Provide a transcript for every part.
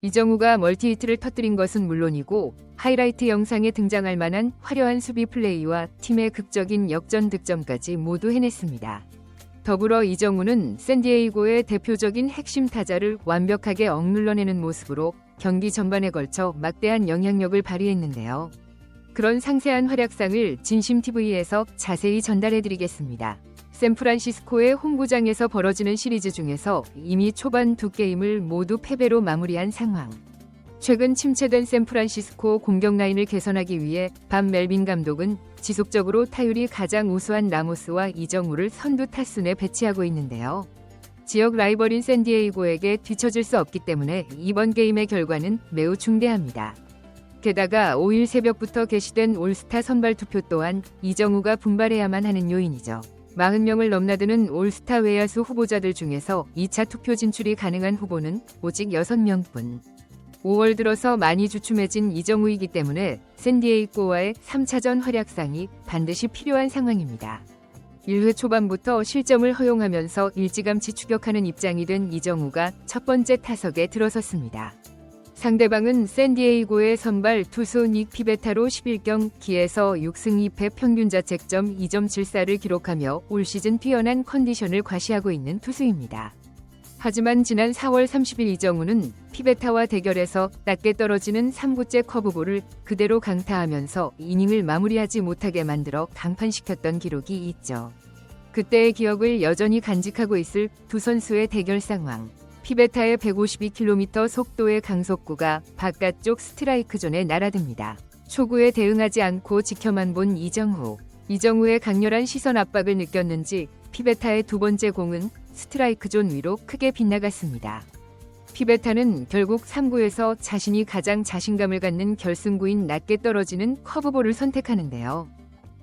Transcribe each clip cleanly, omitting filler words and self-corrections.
이정우가 멀티히트를 터뜨린 것은 물론이고 하이라이트 영상에 등장할 만한 화려한 수비 플레이와 팀의 극적인 역전 득점까지 모두 해냈습니다. 더불어 이정우는 샌디에이고의 대표적인 핵심 타자를 완벽하게 억눌러내는 모습으로 경기 전반에 걸쳐 막대한 영향력을 발휘했는데요. 그런 상세한 활약상을 진심TV에서 자세히 전달해드리겠습니다. 샌프란시스코의 홈구장에서 벌어지는 시리즈 중에서 이미 초반 두 게임을 모두 패배로 마무리한 상황. 최근 침체된 샌프란시스코 공격 라인을 개선하기 위해 밥 멜빈 감독은 지속적으로 타율이 가장 우수한 라모스와 이정우를 선두 타순에 배치하고 있는데요. 지역 라이벌인 샌디에이고에게 뒤처질 수 없기 때문에 이번 게임의 결과는 매우 중대합니다. 게다가 5일 새벽부터 개시된 올스타 선발 투표 또한 이정우가 분발해야만 하는 요인이죠. 40명을 넘나드는 올스타 외야수 후보자들 중에서 2차 투표 진출이 가능한 후보는 오직 6명뿐. 5월 들어서 많이 주춤해진 이정우이기 때문에 샌디에이고와의 3차전 활약상이 반드시 필요한 상황입니다. 1회 초반부터 실점을 허용하면서 일찌감치 추격하는 입장이 된 이정우가 첫 번째 타석에 들어섰습니다. 상대방은 샌디에이고의 선발 투수 닉 피베타로 11경기에서 6승 2패 평균 자책점 2.74를 기록하며 올 시즌 뛰어난 컨디션을 과시하고 있는 투수입니다. 하지만 지난 4월 30일 이정우는 피베타와 대결에서 낮게 떨어지는 3구째 커브볼을 그대로 강타하면서 이닝을 마무리하지 못하게 만들어 강판시켰던 기록이 있죠. 그때의 기억을 여전히 간직하고 있을 두 선수의 대결 상황. 피베타의 152km 속도의 강속구가 바깥쪽 스트라이크 존에 날아듭니다. 초구에 대응하지 않고 지켜만 본 이정우. 이정우의 강렬한 시선 압박을 느꼈는지 피베타의 두 번째 공은 스트라이크 존 위로 크게 빗나갔습니다. 피베타는 결국 3구에서 자신이 가장 자신감을 갖는 결승구인 낮게 떨어지는 커브볼을 선택하는데요.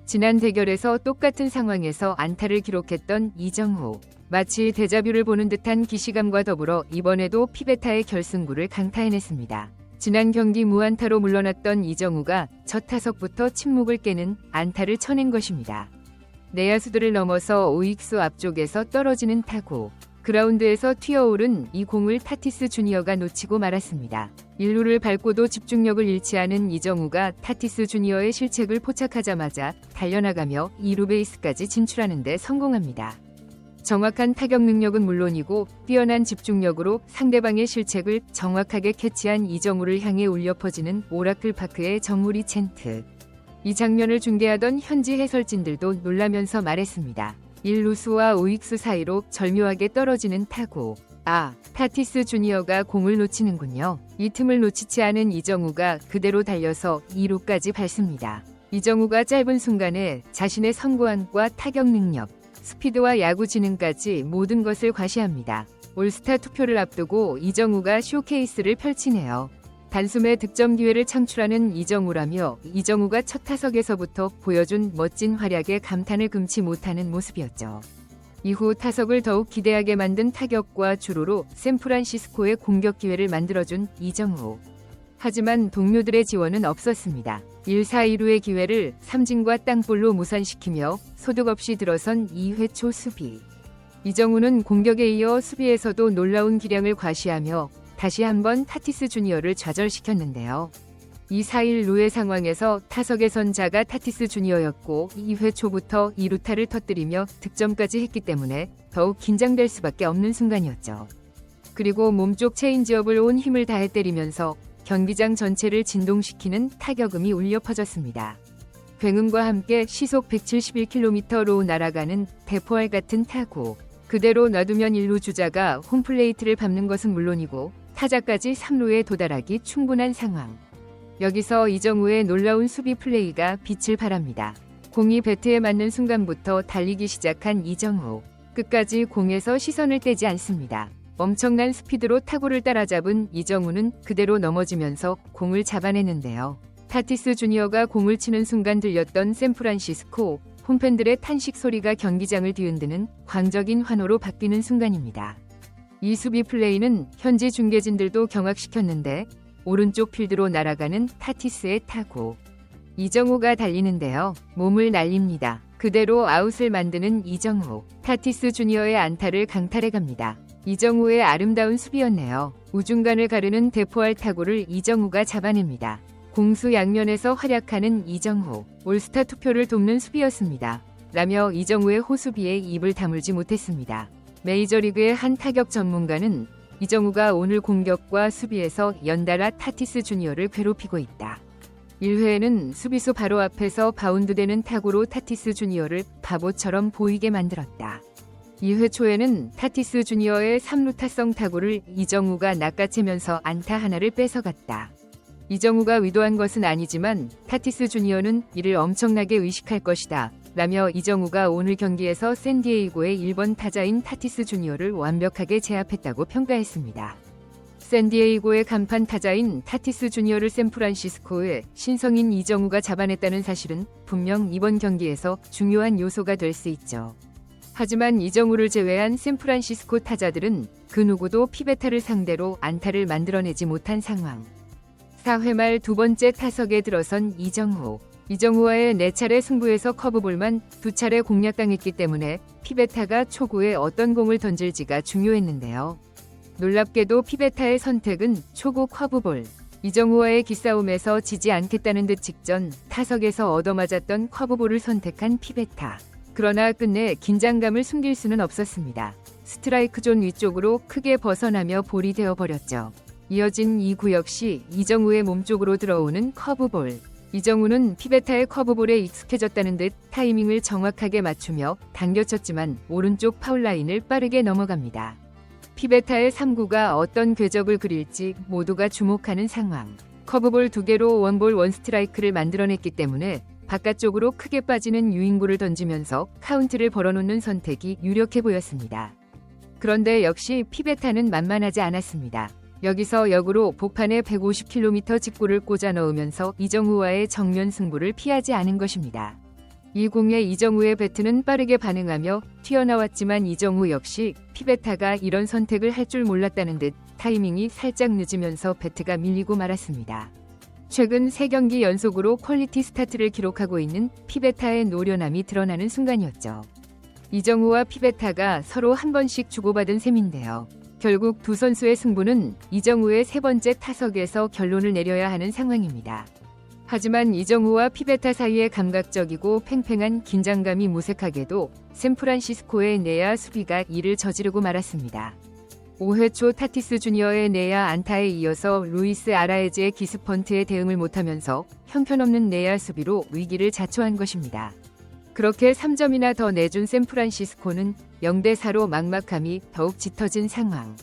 지난 대결에서 똑같은 상황에서 안타를 기록했던 이정우. 마치 데자뷰를 보는 듯한 기시감과 더불어 이번에도 피베타의 결승구를 강타해냈습니다. 지난 경기 무안타로 물러났던 이정우가 첫 타석부터 침묵을 깨는 안타를 쳐낸 것입니다. 내야수들을 넘어서 우익수 앞쪽에서 떨어지는 타구. 그라운드에서 튀어오른 이 공을 타티스 주니어가 놓치고 말았습니다. 1루를 밟고도 집중력을 잃지 않은 이정우가 타티스 주니어의 실책을 포착하자마자 달려나가며 2루 베이스까지 진출하는 데 성공합니다. 정확한 타격 능력은 물론이고 뛰어난 집중력으로 상대방의 실책을 정확하게 캐치한 이정우를 향해 울려 퍼지는 오라클 파크의 정우리 챈트. 이 장면을 중계하던 현지 해설진들도 놀라면서 말했습니다. 1루수와 우익수 사이로 절묘하게 떨어지는 타구. 타티스 주니어가 공을 놓치는군요. 이 틈을 놓치지 않은 이정우가 그대로 달려서 2루까지 밟습니다. 이정우가 짧은 순간에 자신의 선구안과 타격 능력, 스피드와 야구 지능까지 모든 것을 과시합니다. 올스타 투표를 앞두고 이정우가 쇼케이스를 펼치네요. 단숨에 득점 기회를 창출하는 이정우라며 이정우가 첫 타석에서부터 보여준 멋진 활약에 감탄을 금치 못하는 모습이었죠. 이후 타석을 더욱 기대하게 만든 타격과 주루로 샌프란시스코의 공격 기회를 만들어준 이정우. 하지만 동료들의 지원은 없었습니다. 1-4-2루의 기회를 삼진과 땅볼로 무산시키며 소득 없이 들어선 2회 초 수비. 이정우는 공격에 이어 수비에서도 놀라운 기량을 과시하며 다시 한번 타티스 주니어를 좌절시켰는데요. 2-4-1루의 상황에서 타석의 선자가 타티스 주니어였고 2회 초부터 2루타를 터뜨리며 득점까지 했기 때문에 더욱 긴장될 수밖에 없는 순간이었죠. 그리고 몸쪽 체인지업을 온 힘을 다해 때리면서 경기장 전체를 진동시키는 타격음이 울려 퍼졌습니다. 굉음과 함께 시속 171km로 날아가는 대포알 같은 타구. 그대로 놔두면 1루 주자가 홈플레이트를 밟는 것은 물론이고 타자까지 3루에 도달하기 충분한 상황. 여기서 이정우의 놀라운 수비 플레이가 빛을 발합니다. 공이 배트에 맞는 순간부터 달리기 시작한 이정우. 끝까지 공에서 시선을 떼지 않습니다. 엄청난 스피드로 타구를 따라잡은 이정우는 그대로 넘어지면서 공을 잡아내는데요. 타티스 주니어가 공을 치는 순간 들렸던 샌프란시스코 홈팬들의 탄식 소리가 경기장을 뒤흔드는 광적인 환호로 바뀌는 순간입니다. 이 수비 플레이는 현지 중계진들도 경악시켰는데 오른쪽 필드로 날아가는 타티스의 타구. 이정우가 달리는데요. 몸을 날립니다. 그대로 아웃을 만드는 이정우. 타티스 주니어의 안타를 강탈해갑니다. 이정우의 아름다운 수비였네요. 우중간을 가르는 대포알 타구를 이정우가 잡아냅니다. 공수 양면에서 활약하는 이정우, 올스타 투표를 돕는 수비였습니다. 라며 이정우의 호수비에 입을 다물지 못했습니다. 메이저리그의 한 타격 전문가는 이정우가 오늘 공격과 수비에서 연달아 타티스 주니어를 괴롭히고 있다. 1회에는 수비수 바로 앞에서 바운드되는 타구로 타티스 주니어를 바보처럼 보이게 만들었다. 2회 초에는 타티스 주니어의 3루타성 타구를 이정우가 낚아채면서 안타 하나를 뺏어갔다. 이정우가 의도한 것은 아니지만 타티스 주니어는 이를 엄청나게 의식할 것이다. 라며 이정우가 오늘 경기에서 샌디에이고의 1번 타자인 타티스 주니어를 완벽하게 제압했다고 평가했습니다. 샌디에이고의 간판 타자인 타티스 주니어를 샌프란시스코의 신성인 이정우가 잡아냈다는 사실은 분명 이번 경기에서 중요한 요소가 될 수 있죠. 하지만 이정우를 제외한 샌프란시스코 타자들은 그 누구도 피베타를 상대로 안타를 만들어내지 못한 상황. 4회 말 두 번째 타석에 들어선 이정우. 이정우와의 4차례 승부에서 커브볼만 2차례 공략당했기 때문에 피베타가 초구에 어떤 공을 던질지가 중요했는데요. 놀랍게도 피베타의 선택은 초구 커브볼. 이정우와의 기싸움에서 지지 않겠다는 듯 직전 타석에서 얻어맞았던 커브볼을 선택한 피베타. 그러나 끝내 긴장감을 숨길 수는 없었습니다. 스트라이크 존 위쪽으로 크게 벗어나며 볼이 되어버렸죠. 이어진 2구 역시 이정우의 몸쪽으로 들어오는 커브볼. 이정우는 피베타의 커브볼에 익숙해졌다는 듯 타이밍을 정확하게 맞추며 당겨쳤지만 오른쪽 파울라인을 빠르게 넘어갑니다. 피베타의 3구가 어떤 궤적을 그릴지 모두가 주목하는 상황. 커브볼 2개로 원볼 원스트라이크를 만들어냈기 때문에 바깥쪽으로 크게 빠지는 유인구를 던지면서 카운트를 벌어놓는 선택이 유력해 보였습니다. 그런데 역시 피베타는 만만하지 않았습니다. 여기서 역으로 복판에 150km 직구를 꽂아 넣으면서 이정우와의 정면 승부를 피하지 않은 것입니다. 이 공에 이정우의 배트는 빠르게 반응하며 튀어나왔지만 이정우 역시 피베타가 이런 선택을 할 줄 몰랐다는 듯 타이밍이 살짝 늦으면서 배트가 밀리고 말았습니다. 최근 3경기 연속으로 퀄리티 스타트를 기록하고 있는 피베타의 노련함이 드러나는 순간이었죠. 이정우와 피베타가 서로 한 번씩 주고받은 셈인데요. 결국 두 선수의 승부는 이정우의 3번째 타석에서 결론을 내려야 하는 상황입니다. 하지만 이정우와 피베타 사이의 감각적이고 팽팽한 긴장감이 무색하게도 샌프란시스코의 내야 수비가 이를 저지르고 말았습니다. 5회 초 타티스 주니어의 내야 안타에 이어서 루이스 아라에즈의 기습번트에 대응을 못하면서 형편없는 내야 수비로 위기를 자초한 것입니다. 그렇게 3점이나 더 내준 샌프란시스코는 0대4로 막막함이 더욱 짙어진 상황.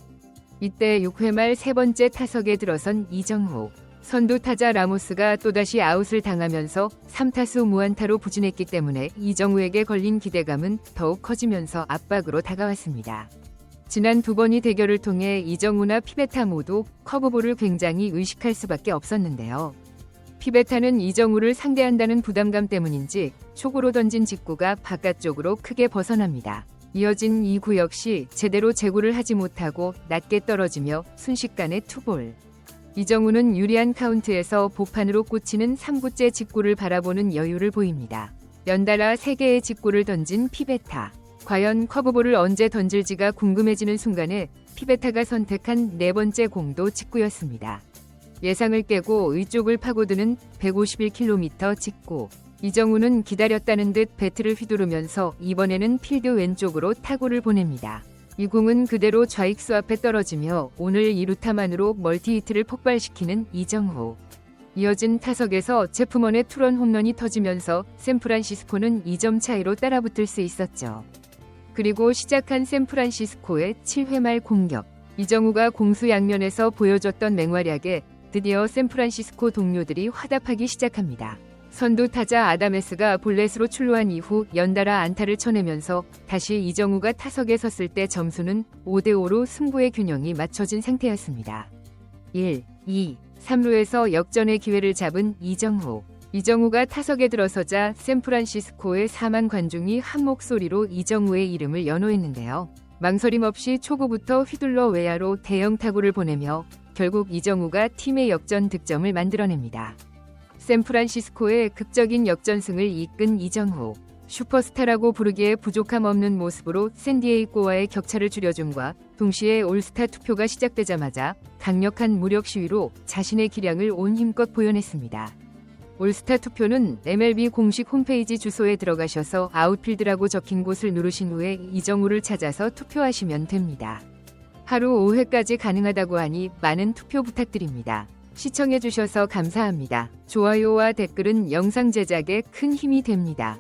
이때 6회 말 3번째 타석에 들어선 이정우. 선두 타자 라모스가 또다시 아웃을 당하면서 3타수 무안타로 부진했기 때문에 이정우에게 걸린 기대감은 더욱 커지면서 압박으로 다가왔습니다. 지난 2번의 대결을 통해 이정우나 피베타 모두 커브볼을 굉장히 의식할 수밖에 없었는데요. 피베타는 이정우를 상대한다는 부담감 때문인지 초구로 던진 직구가 바깥쪽으로 크게 벗어납니다. 이어진 2구 역시 제대로 제구를 하지 못하고 낮게 떨어지며 순식간에 투볼. 이정우는 유리한 카운트에서 복판으로 꽂히는 3구째 직구를 바라보는 여유를 보입니다. 연달아 3개의 직구를 던진 피베타. 과연 커브볼을 언제 던질지가 궁금해지는 순간에 피베타가 선택한 4번째 공도 직구였습니다. 예상을 깨고 의쪽을 파고드는 151km 직구. 이정우는 기다렸다는 듯 배트를 휘두르면서 이번에는 필드 왼쪽으로 타구를 보냅니다. 이 공은 그대로 좌익수 앞에 떨어지며 오늘 2루타만으로 멀티히트를 폭발시키는 이정우. 이어진 타석에서 제프먼의 투런 홈런이 터지면서 샌프란시스코는 2점 차이로 따라붙을 수 있었죠. 그리고 시작한 샌프란시스코의 7회 말 공격. 이정우가 공수 양면에서 보여줬던 맹활약에 드디어 샌프란시스코 동료들이 화답하기 시작합니다. 선두 타자 아다메스가 볼넷으로 출루한 이후 연달아 안타를 쳐내면서 다시 이정우가 타석에 섰을 때 점수는 5대5로 승부의 균형이 맞춰진 상태였습니다. 1, 2, 3루에서 역전의 기회를 잡은 이정우. 이정우가 타석에 들어서자 샌프란시스코의 4만 관중이 한 목소리로 이정우의 이름을 연호했는데요. 망설임 없이 초구부터 휘둘러 외야로 대형 타구를 보내며 결국 이정우가 팀의 역전 득점을 만들어냅니다. 샌프란시스코의 극적인 역전승을 이끈 이정우. 슈퍼스타라고 부르기에 부족함 없는 모습으로 샌디에이고와의 격차를 줄여줌과 동시에 올스타 투표가 시작되자마자 강력한 무력 시위로 자신의 기량을 온 힘껏 보여냈습니다. 올스타 투표는 MLB 공식 홈페이지 주소에 들어가셔서 아웃필드라고 적힌 곳을 누르신 후에 이정우를 찾아서 투표하시면 됩니다. 하루 5회까지 가능하다고 하니 많은 투표 부탁드립니다. 시청해주셔서 감사합니다. 좋아요와 댓글은 영상 제작에 큰 힘이 됩니다.